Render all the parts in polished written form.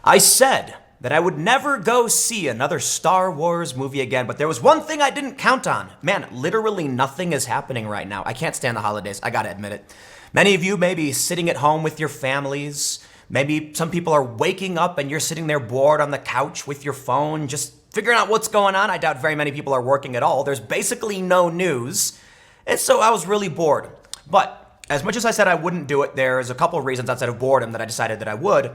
I said that I would never go see another Star Wars movie again, but there was one thing I didn't count on. Man, literally nothing is happening right now. I can't stand the holidays, I gotta admit it. Many of you may be sitting at home with your families. Maybe some people are waking up and you're sitting there bored on the couch with your phone, just figuring out what's going on. I doubt very many people are working at all. There's basically no news. And so I was really bored. But as much as I said I wouldn't do it, there's a couple of reasons outside of boredom that I decided that I would.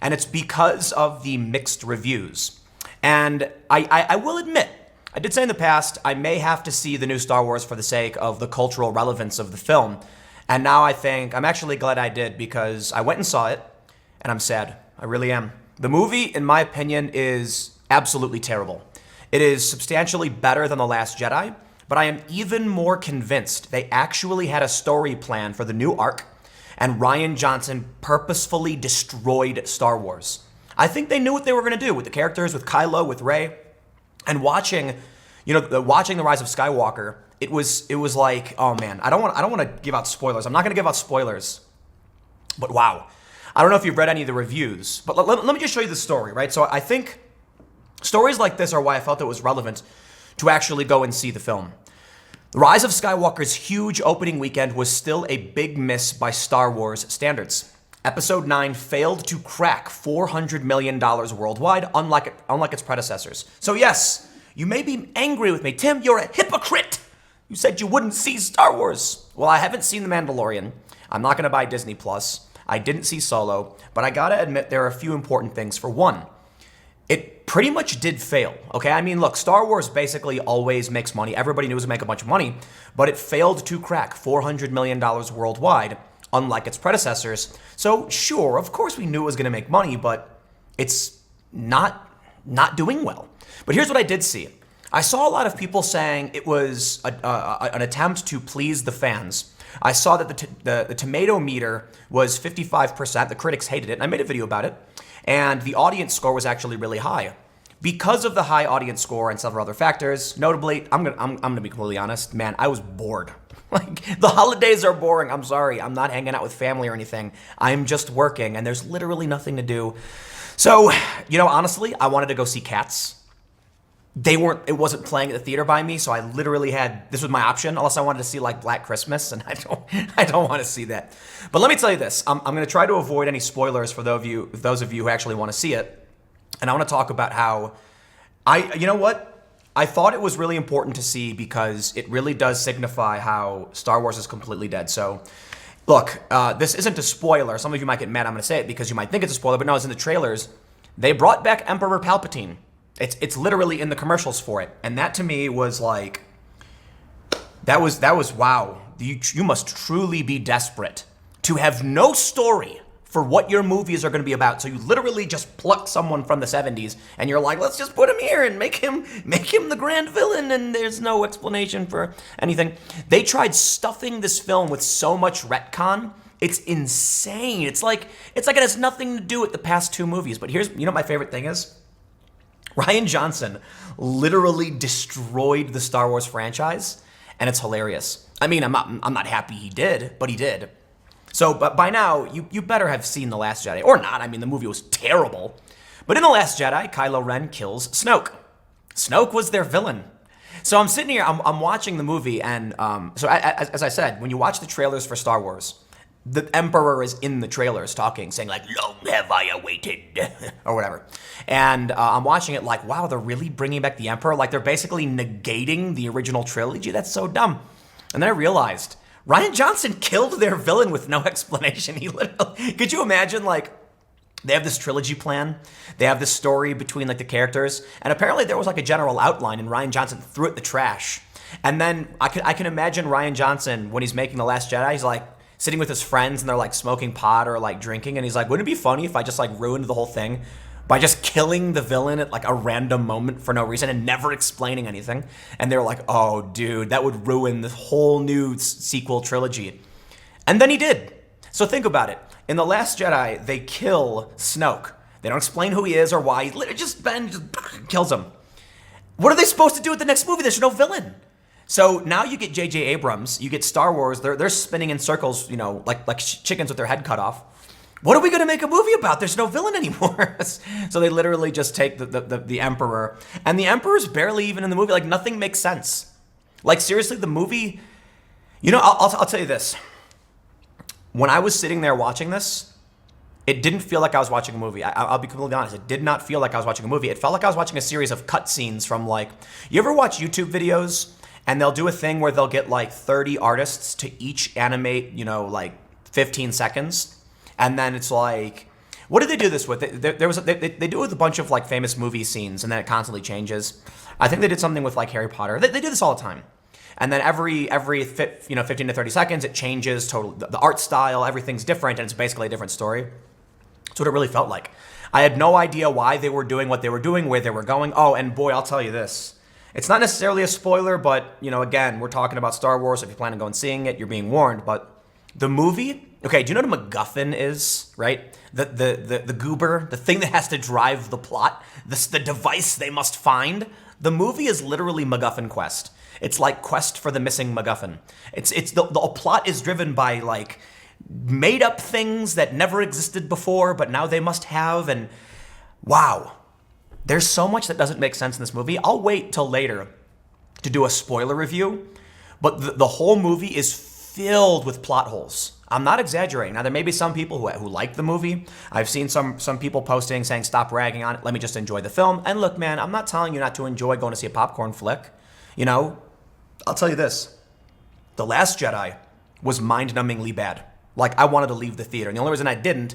And it's because of the mixed reviews. And I will admit, I did say in the past, I may have to see the new Star Wars for the sake of the cultural relevance of the film. And now I think I'm actually glad I did, because I went and saw it, and I'm sad. I really am. The movie, in my opinion, is absolutely terrible. It is substantially better than The Last Jedi, but I am even more convinced they actually had a story plan for the new arc, and Rian Johnson purposefully destroyed Star Wars. I think they knew what they were going to do with the characters, with Kylo, with Rey, and watching The Rise of Skywalker. It was like, oh man, I don't want to give out spoilers. I'm not going to give out spoilers, but wow, I don't know if you've read any of the reviews, but let me just show you the story, right? So I think stories like this are why I felt it was relevant to actually go and see the film. The Rise of Skywalker's huge opening weekend was still a big miss by Star Wars standards. Episode 9 failed to crack $400 million worldwide, unlike its predecessors. So yes, you may be angry with me. Tim, you're a hypocrite. You said you wouldn't see Star Wars. Well, I haven't seen The Mandalorian. I'm not going to buy Disney Plus. I didn't see Solo, but I gotta admit there are a few important things. For one, it pretty much did fail, okay? I mean, look, Star Wars basically always makes money. Everybody knew it was gonna make a bunch of money, but it failed to crack $400 million worldwide, unlike its predecessors. So sure, of course we knew it was gonna make money, but it's not doing well. But here's what I did see. I saw a lot of people saying it was an attempt to please the fans. I saw that the tomato meter was 55%. The critics hated it, and I made a video about it. And the audience score was actually really high. Because of the high audience score and several other factors, notably, I'm gonna be completely honest, man, I was bored. Like, the holidays are boring. I'm sorry, I'm not hanging out with family or anything. I'm just working, and there's literally nothing to do. So, honestly, I wanted to go see Cats. It wasn't playing at the theater by me, so I literally this was my option, unless I wanted to see like Black Christmas, and I don't want to see that. But let me tell you this, I'm going to try to avoid any spoilers for those of you who actually want to see it. And I want to talk about how I thought it was really important to see, because it really does signify how Star Wars is completely dead. So look, this isn't a spoiler. Some of you might get mad I'm going to say it because you might think it's a spoiler, but no, it's in the trailers. They brought back Emperor Palpatine. It's literally in the commercials for it. And that to me was like, that was wow. You must truly be desperate to have no story for what your movies are going to be about. So you literally just pluck someone from the 70s and you're like, let's just put him here and make him the grand villain, and there's no explanation for anything. They tried stuffing this film with so much retcon. It's insane. It's like it has nothing to do with the past two movies. But here's, what my favorite thing is? Rian Johnson literally destroyed the Star Wars franchise, and it's hilarious. I mean, I'm not happy he did, but he did. So, but by now, you better have seen The Last Jedi, or not. I mean, the movie was terrible. But in The Last Jedi, Kylo Ren kills Snoke. Snoke was their villain. So I'm sitting here, I'm watching the movie, and so as I said, when you watch the trailers for Star Wars, the Emperor is in the trailers talking, saying like, long have I awaited, or whatever. And I'm watching it like, wow, they're really bringing back the Emperor? Like, they're basically negating the original trilogy? That's so dumb. And then I realized, Rian Johnson killed their villain with no explanation. He literally, could you imagine, like, they have this trilogy plan, they have this story between, like, the characters, and apparently there was, like, a general outline, and Rian Johnson threw it in the trash. And then I can imagine Rian Johnson, when he's making The Last Jedi, he's like, sitting with his friends and they're like smoking pot or like drinking, and he's like, wouldn't it be funny if I just like ruined the whole thing by just killing the villain at like a random moment for no reason and never explaining anything? And they're like, oh dude, that would ruin the whole new sequel trilogy. And then he did. So think about it. In The Last Jedi, they kill Snoke. They don't explain who he is or why. Ben just kills him. What are they supposed to do with the next movie? There's no villain. So now you get J.J. Abrams, you get Star Wars, they're spinning in circles, like chickens with their head cut off. what are we going to make a movie about? There's no villain anymore. So they literally just take the Emperor, and the Emperor's barely even in the movie. Like, nothing makes sense. Like, seriously, the movie, I'll tell you this. When I was sitting there watching this, it didn't feel like I was watching a movie. I'll be completely honest. It did not feel like I was watching a movie. It felt like I was watching a series of cutscenes from, like, you ever watch YouTube videos and they'll do a thing where they'll get like 30 artists to each animate, like 15 seconds. And then it's like, what did they do this with? They do it with a bunch of like famous movie scenes, and then it constantly changes. I think they did something with like Harry Potter. They do this all the time. And then every 15 to 30 seconds, it changes. The art style, everything's different, and it's basically a different story. That's what it really felt like. I had no idea why they were doing what they were doing, where they were going. Oh, and boy, I'll tell you this. It's not necessarily a spoiler, but, again, we're talking about Star Wars. If you plan on going and seeing it, you're being warned. But the movie, okay, do you know what a MacGuffin is, right? The goober, the thing that has to drive the plot, the device they must find. The movie is literally MacGuffin Quest. It's like Quest for the Missing MacGuffin. The plot is driven by, like, made up things that never existed before, but now they must have. And wow, there's so much that doesn't make sense in this movie. I'll wait till later to do a spoiler review, but the whole movie is filled with plot holes. I'm not exaggerating. Now, there may be some people who like the movie. I've seen some people posting saying, stop ragging on it. Let me just enjoy the film. And look, man, I'm not telling you not to enjoy going to see a popcorn flick. I'll tell you this. The Last Jedi was mind-numbingly bad. Like, I wanted to leave the theater. And the only reason I didn't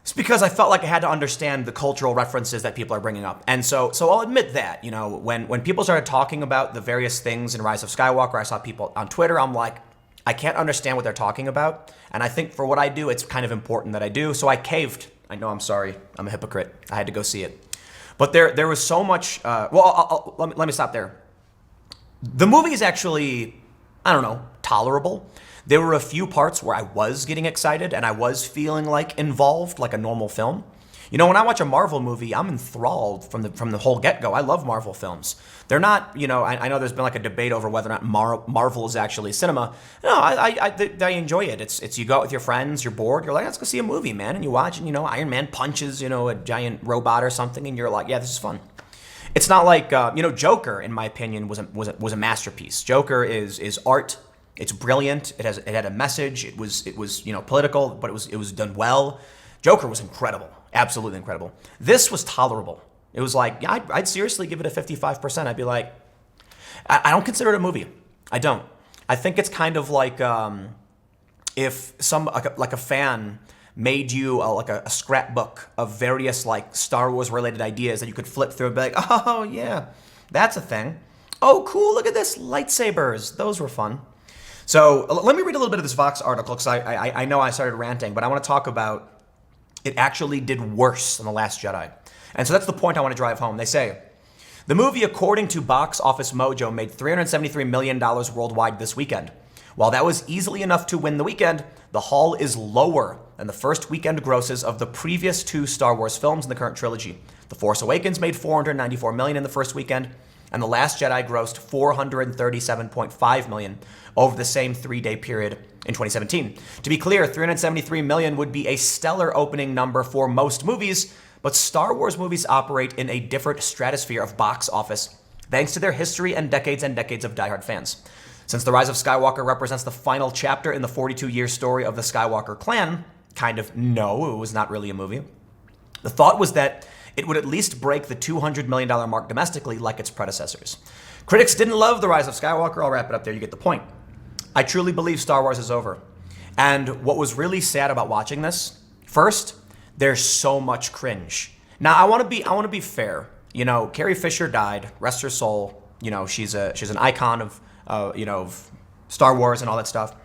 is because I felt like I had to understand the cultural references that people are bringing up. And so I'll admit that, when people started talking about the various things in Rise of Skywalker, I saw people on Twitter, I'm like, I can't understand what they're talking about. And I think for what I do, it's kind of important that I do. So I caved. I know, I'm sorry. I'm a hypocrite. I had to go see it. But there was so much, let me stop there. The movie is actually, tolerable. There were a few parts where I was getting excited and I was feeling like involved, like a normal film. When I watch a Marvel movie, I'm enthralled from the whole get-go. I love Marvel films. They're not, I know there's been like a debate over whether or not Marvel is actually cinema. No, I enjoy it. It's you go out with your friends, you're bored, you're like, let's go see a movie, man. And you watch, and Iron Man punches, a giant robot or something, and you're like, yeah, this is fun. It's not like, Joker, in my opinion, was a masterpiece. Joker is art. It's brilliant. It had a message. It was political, but it was done well. Joker was incredible, absolutely incredible. This was tolerable. It was like, yeah, I'd seriously give it a 55%. I'd be like, I don't consider it a movie. I don't. I think it's kind of like if a fan made you a scrapbook of various like Star Wars related ideas that you could flip through and be like, oh yeah, that's a thing. Oh cool, look at this, lightsabers. Those were fun. So let me read a little bit of this Vox article because I know I started ranting, but I want to talk about it actually did worse than The Last Jedi. And so that's the point I want to drive home. They say, the movie, according to Box Office Mojo, made $373 million worldwide this weekend. While that was easily enough to win the weekend, the haul is lower than the first weekend grosses of the previous two Star Wars films in the current trilogy. The Force Awakens made $494 million in the first weekend, and The Last Jedi grossed $437.5 million over the same 3-day period in 2017. To be clear, $373 million would be a stellar opening number for most movies, but Star Wars movies operate in a different stratosphere of box office thanks to their history and decades of diehard fans. Since The Rise of Skywalker represents the final chapter in the 42-year story of the Skywalker clan, it was not really a movie. The thought was that it would at least break the $200 million mark domestically like its predecessors. Critics didn't love The Rise of Skywalker. I'll wrap it up there. You get the point. I truly believe Star Wars is over. And what was really sad about watching this, first, there's so much cringe. Now, I want to be fair. Carrie Fisher died. Rest her soul. She's an icon of Star Wars and all that stuff.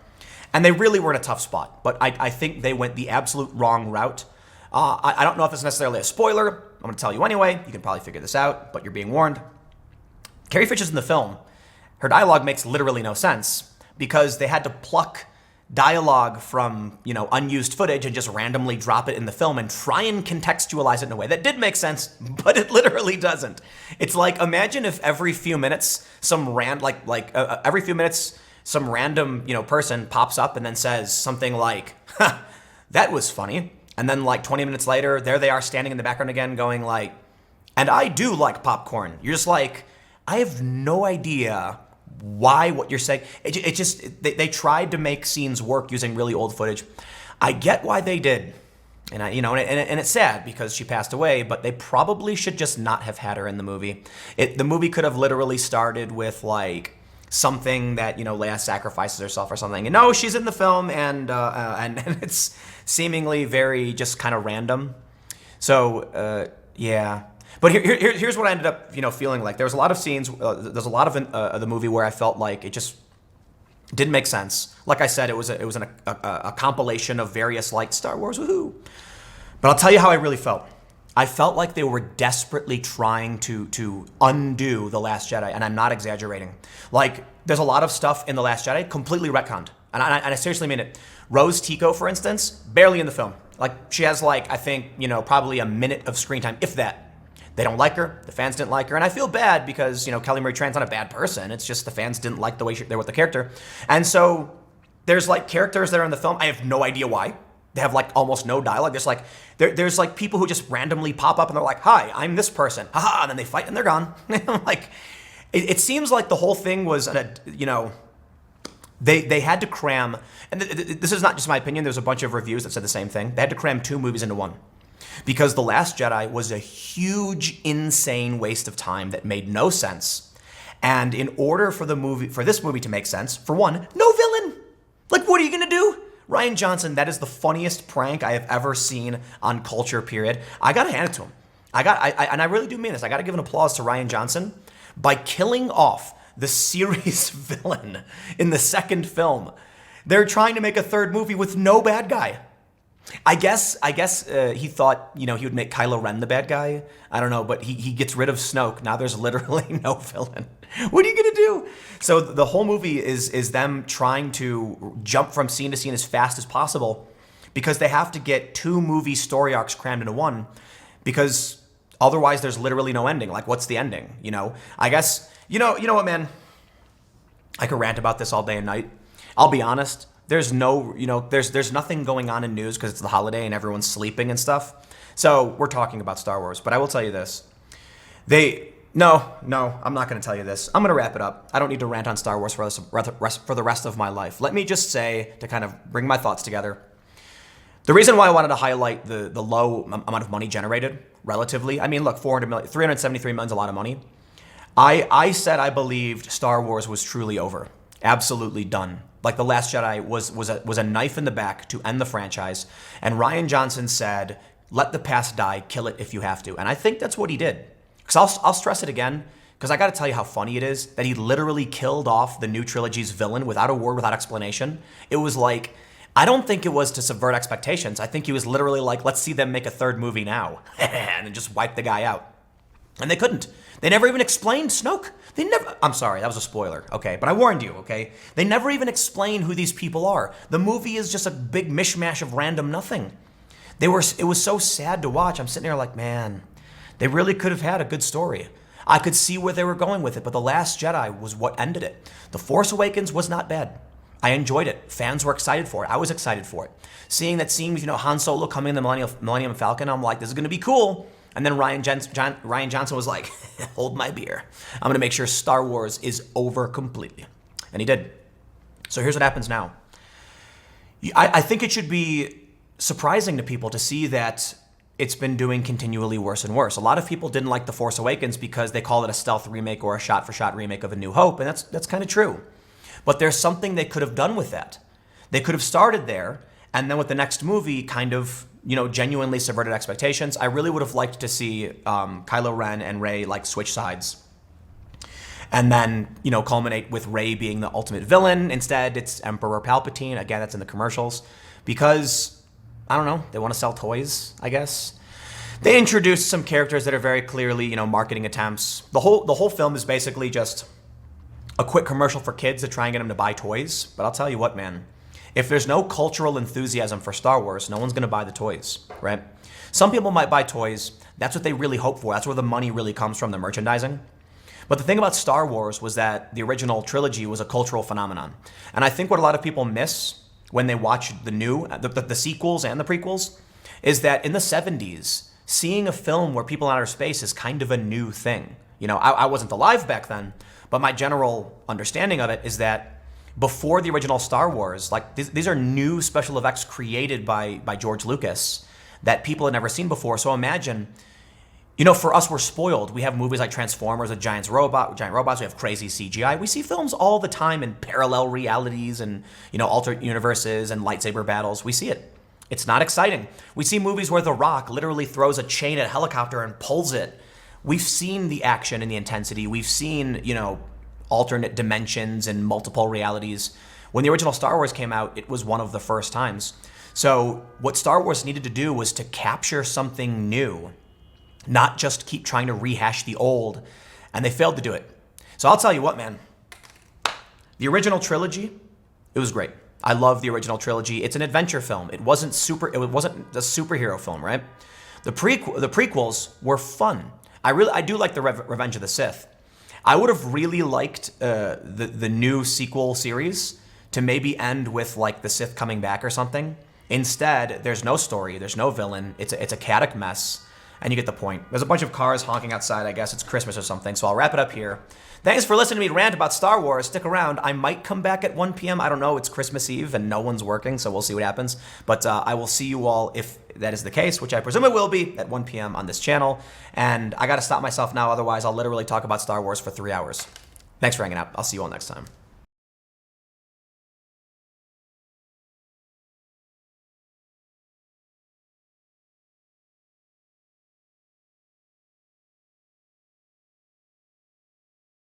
And they really were in a tough spot. But I think they went the absolute wrong route. I don't know if it's necessarily a spoiler. I'm going to tell you anyway. You can probably figure this out, but you're being warned. Carrie Fisher's in the film. Her dialogue makes literally no sense because they had to pluck dialogue from, unused footage and just randomly drop it in the film and try and contextualize it in a way that did make sense, but it literally doesn't. It's like, imagine if every few minutes some random person pops up and then says something like, "That was funny," And then like 20 minutes later, there they are standing in the background again going like, and I do like popcorn. You're just like, I have no idea why what you're saying. It just, they tried to make scenes work using really old footage. I get why they did. And and it's sad because she passed away, but they probably should just not have had her in the movie. The movie could have literally started with like something that, Leia sacrifices herself or something. And no, she's in the film and it's seemingly very just kind of random. So, yeah. But here's what I ended up, feeling like. There was a lot of scenes, there's a lot of the movie where I felt like it just didn't make sense. Like I said, it was a compilation of various like Star Wars, woohoo. But I'll tell you how I really felt. I felt like they were desperately trying to undo The Last Jedi, and I'm not exaggerating. Like, there's a lot of stuff in The Last Jedi completely retconned. And I seriously mean it. Rose Tico, for instance, barely in the film. Like, she has like, I think, probably a minute of screen time, if that. They don't like her. The fans didn't like her. And I feel bad because, Kelly Marie Tran's not a bad person. It's just the fans didn't like the way they were with the character. And so there's like characters that are in the film. I have no idea why. They have like almost no dialogue. There's like people who just randomly pop up and they're like, hi, I'm this person. Haha. And then they fight and they're gone. Like, it seems like the whole thing was, they had to cram, and this is not just my opinion. There's a bunch of reviews that said the same thing. They had to cram 2 movies into one. Because The Last Jedi was a huge, insane waste of time that made no sense. And in order for this movie to make sense, for one, no villain. Like, what are you gonna do? Rian Johnson, that is the funniest prank I have ever seen on culture, period. I gotta hand it to him. And I really do mean this. I gotta give an applause to Rian Johnson by killing off the series villain in the second film. They're trying to make a third movie with no bad guy. I guess he thought, he would make Kylo Ren the bad guy. I don't know, but he gets rid of Snoke. Now there's literally no villain. What are you gonna do? So the whole movie is them trying to jump from scene to scene as fast as possible because they have to get 2 movie story arcs crammed into one because otherwise there's literally no ending. Like, what's the ending? I guess, you know what, man? I could rant about this all day and night. I'll be honest. There's no, there's nothing going on in news because it's the holiday and everyone's sleeping and stuff. So we're talking about Star Wars. But I will tell you this. No, I'm not going to tell you this. I'm going to wrap it up. I don't need to rant on Star Wars for the rest of my life. Let me just say, to kind of bring my thoughts together, the reason why I wanted to highlight the low amount of money generated, relatively, I mean, look, 373 million is a lot of money. I said I believed Star Wars was truly over. Absolutely done. Like, The Last Jedi was a knife in the back to end the franchise. And Rian Johnson said, let the past die, kill it if you have to. And I think that's what he did. Because I'll stress it again, because I got to tell you how funny it is that he literally killed off the new trilogy's villain without a word, without explanation. It was like, I don't think it was to subvert expectations. I think he was literally like, let's see them make a third movie now. And then just wipe the guy out. And they couldn't. They never even explained Snoke. I'm sorry, that was a spoiler, okay? But I warned you, okay? They never even explained who these people are. The movie is just a big mishmash of random nothing. It was so sad to watch. I'm sitting there like, man, they really could have had a good story. I could see where they were going with it, but The Last Jedi was what ended it. The Force Awakens was not bad. I enjoyed it. Fans were excited for it. I was excited for it. Seeing that scene with, Han Solo coming in the Millennium Falcon, I'm like, this is gonna be cool. And then Rian Johnson was like, hold my beer. I'm going to make sure Star Wars is over completely. And he did. So here's what happens now. I think it should be surprising to people to see that it's been doing continually worse and worse. A lot of people didn't like The Force Awakens because they call it a stealth remake or a shot-for-shot remake of A New Hope, and that's kind of true. But there's something they could have done with that. They could have started there, and then with the next movie kind of, genuinely subverted expectations. I really would have liked to see Kylo Ren and Rey like switch sides. And then, culminate with Rey being the ultimate villain. Instead, it's Emperor Palpatine. Again, that's in the commercials. Because, I don't know, they want to sell toys, I guess. They introduced some characters that are very clearly, marketing attempts. The whole film is basically just a quick commercial for kids to try and get them to buy toys. But I'll tell you what, man. If there's no cultural enthusiasm for Star Wars, no one's going to buy the toys, right? Some people might buy toys. That's what they really hope for. That's where the money really comes from, the merchandising. But the thing about Star Wars was that the original trilogy was a cultural phenomenon. And I think what a lot of people miss when they watch the sequels and the prequels, is that in the 70s, seeing a film where people in outer space is kind of a new thing. You know, I wasn't alive back then, but my general understanding of it is that before the original Star Wars, like these are new special effects created by George Lucas that people had never seen before. So imagine, you know, for us, we're spoiled. We have movies like Transformers with giant robots. We have crazy CGI. We see films all the time in parallel realities and, you know, alternate universes and lightsaber battles. We see it. It's not exciting. We see movies where The Rock literally throws a chain at a helicopter and pulls it. We've seen the action and the intensity. We've seen, you know, alternate dimensions and multiple realities. When the original Star Wars came out, it was one of the first times. So what Star Wars needed to do was to capture something new, not just keep trying to rehash the old, and they failed to do it. So I'll tell you what, man. The original trilogy, it was great. I love the original trilogy. It's an adventure film. It wasn't a superhero film, right? The prequels were fun. I do like the Revenge of the Sith. I would have really liked the new sequel series to maybe end with like the Sith coming back or something. Instead, there's no story, there's no villain. It's a chaotic mess, and you get the point. There's a bunch of cars honking outside. I guess it's Christmas or something. So I'll wrap it up here. Thanks for listening to me rant about Star Wars. Stick around. I might come back at 1 p.m. I don't know. It's Christmas Eve and no one's working, so we'll see what happens. But I will see you all, if that is the case, which I presume it will be, at 1 p.m. on this channel. And I got to stop myself now. Otherwise, I'll literally talk about Star Wars for 3 hours. Thanks for hanging out. I'll see you all next time.